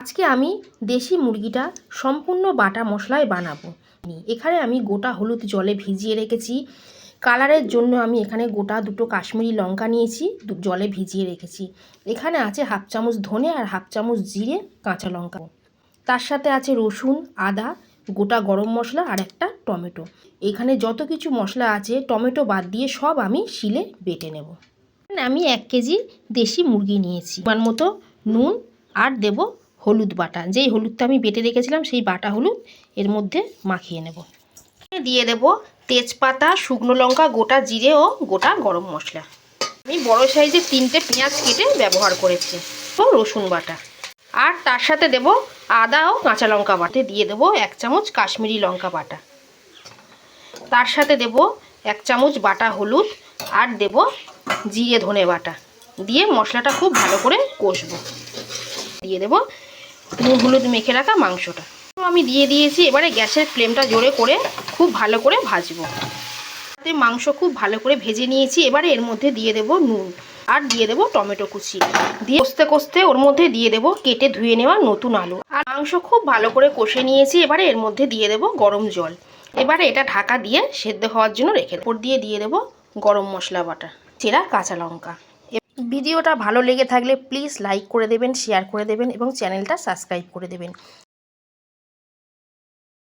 আজকে আমি দেশি মুরগিটা সম্পূর্ণ বাটা মশলায় বানাবো। এখানে আমি গোটা হলুদ জলে ভিজিয়ে রেখেছি। কালারের জন্য আমি এখানে গোটা দুটো কাশ্মীরি লঙ্কা নিয়েছি, জলে ভিজিয়ে রেখেছি। এখানে আছে হাফ চামচ ধনে আর হাফ চামচ জিরে, কাঁচা লঙ্কা। তার সাথে আছে রসুন, আদা, গোটা গরম মশলা আর একটা টমেটো। এখানে যত কিছু মশলা আছে টমেটো বাদ দিয়ে সব আমি শিলে বেটে নেব। আমি 1 কেজি দেশি মুরগি নিয়েছি। পরিমাণ মতো নুন আর দেব হলুদ বাটা, যেই হলুদটা আমি বেটে রেখেছিলাম সেই বাটা হলুদ এর মধ্যে মাখিয়ে নেব। দিয়ে দেব তেজপাতা, শুকনো লঙ্কা, গোটা জিরে ও গোটা গরম মশলা। আমি বড় সাইজের 3টে পেঁয়াজ কেটে ব্যবহার করেছি ও রসুন বাটা। আর তার সাথে দেব আদা ও কাঁচা লঙ্কা বাটা। দিয়ে দেব 1 চামচ কাশ্মীরি লঙ্কা বাটা। তার সাথে দেব 1 চামচ বাটা হলুদ আর দেব জিরে ধনে বাটা। দিয়ে মশলাটা খুব ভালো করে কষবো। দিয়ে দেব নুন হলুদ মেখে রাখা মাংসটা আমি দিয়ে দিয়েছি। এবারে গ্যাসের ফ্লেমটা জোরে করে খুব ভালো করে ভাজবো। তাতে মাংস খুব ভালো করে ভেজে নিয়েছি। এবারে এর মধ্যে দিয়ে দেব নুন আর দিয়ে দেব টমেটো কুচি। দিয়ে কষতে কষতে ওর মধ্যে দিয়ে দেব কেটে ধুয়ে নেওয়া নতুন আলু। আর মাংস খুব ভালো করে কষে নিয়েছি। এবারে এর মধ্যে দিয়ে দেব গরম জল। এবারে এটা ঢাকা দিয়ে সেদ্ধ হওয়ার জন্য রেখে ওপর দিয়ে দেব গরম মশলা বাটা, চেরা কাঁচা লঙ্কা। ভিডিওটা ভালো লেগে থাকলে প্লিজ লাইক করে দেবেন, শেয়ার করে দেবেন এবং চ্যানেলটা সাবস্ক্রাইব করে দেবেন।